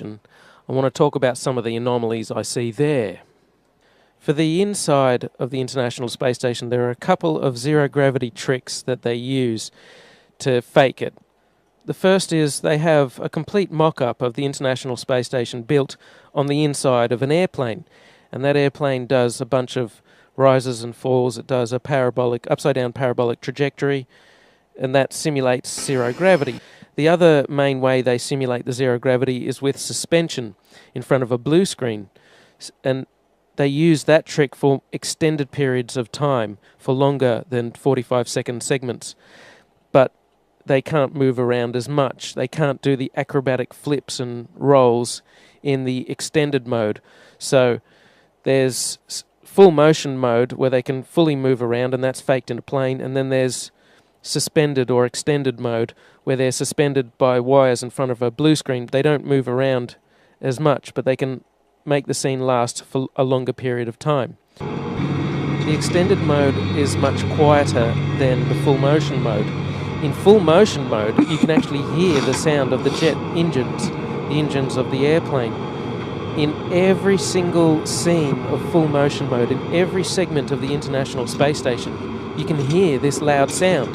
I want to talk about some of the anomalies I see there. For the inside of the International Space Station, there are a couple of zero-gravity tricks that they use to fake it. The first is they have a complete mock-up of the International Space Station built on the inside of an airplane. And that airplane does a bunch of rises and falls. It does a upside-down parabolic trajectory, and that simulates zero gravity. The other main way they simulate the zero gravity is with suspension in front of a blue screen. And they use that trick for extended periods of time, for longer than 45-second segments. But they can't move around as much. They can't do the acrobatic flips and rolls in the extended mode. So there's full motion mode where they can fully move around, and that's faked in a plane. And then there's suspended or extended mode where they're suspended by wires in front of a blue screen. They don't move around as much, but they can make the scene last for a longer period of time. The extended mode is much quieter than the full motion mode. In full motion mode, you can actually hear the sound of the jet engines, the engines of the airplane. In every single scene of full motion mode, in every segment of the International Space Station, you can hear this loud sound,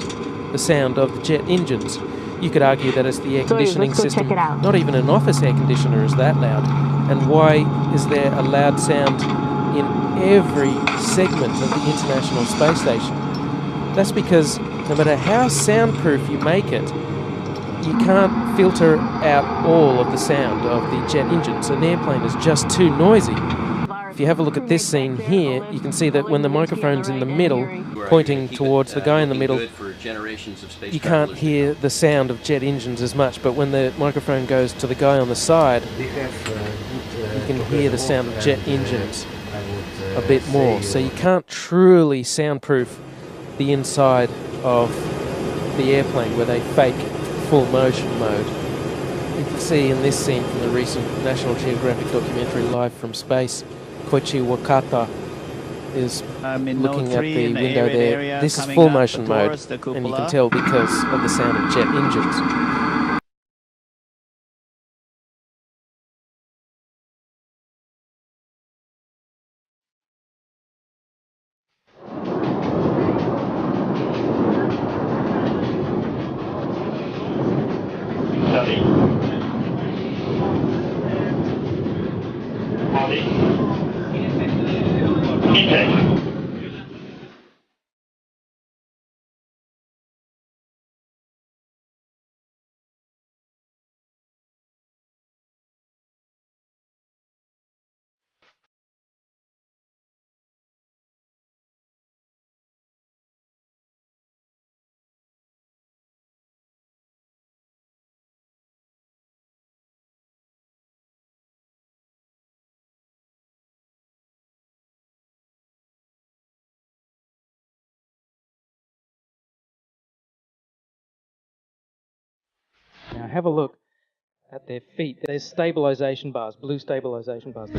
the sound of the jet engines. You could argue that it's the air conditioning system. Not even an office air conditioner is that loud. And why is there a loud sound in every segment of the International Space Station? That's because no matter how soundproof you make it, you can't filter out all of the sound of the jet engines. An airplane is just too noisy. If you have a look at this scene here, you can see that when the microphone's in the middle, pointing towards the guy in the middle, you can't hear the sound of jet engines as much, but when the microphone goes to the guy on the side, you can hear the sound of jet engines a bit more. So you can't truly soundproof the inside of the airplane where they fake full motion mode. You can see in this scene from the recent National Geographic documentary Live from Space, Koichi Wakata is looking at the window there. This is full motion mode, and you can tell because of the sound of jet engines. Now have a look at their feet. There's stabilization bars, blue stabilization bars.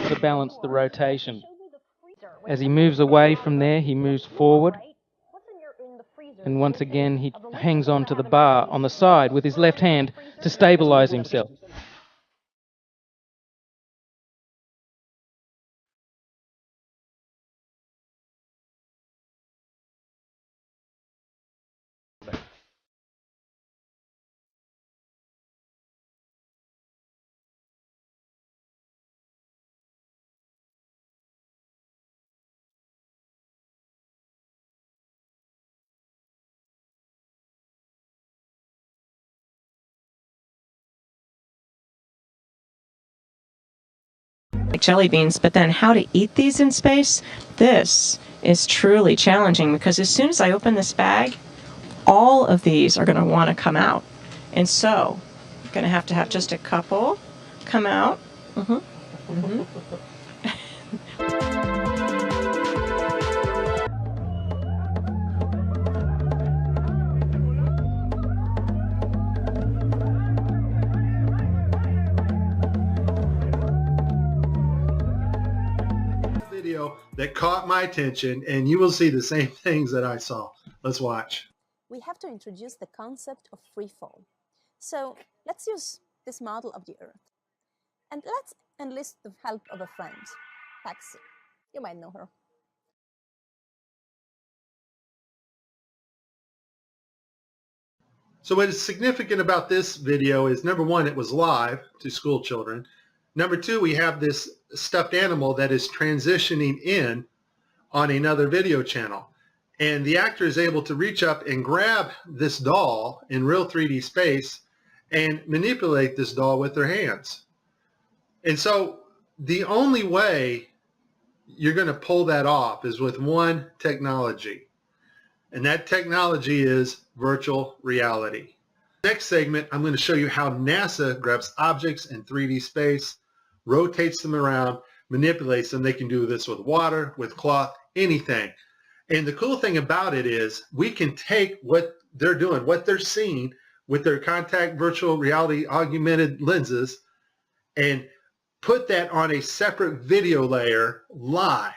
To balance the rotation. As he moves away from there, he moves forward. And once again, he hangs on to the bar on the side with his left hand to stabilize himself. Like jelly beans, but then how to eat these in space, this is truly challenging because as soon as I open this bag, all of these are going to want to come out. And so I'm going to have just a couple come out. that caught my attention, and you will see the same things that I saw. Let's watch. We have to introduce the concept of free fall. So let's use this model of the Earth. And let's enlist the help of a friend, Paxi. You might know her. So what is significant about this video is, number one, it was live to school children. Number two, we have this stuffed animal that is transitioning in on another video channel. And the actor is able to reach up and grab this doll in real 3D space and manipulate this doll with their hands. And so the only way you're going to pull that off is with one technology. And that technology is virtual reality. Next segment, I'm going to show you how NASA grabs objects in 3D space, rotates them around, manipulates them. They can do this with water, with cloth, anything. And the cool thing about it is we can take what they're doing, what they're seeing with their contact virtual reality augmented lenses, and put that on a separate video layer live.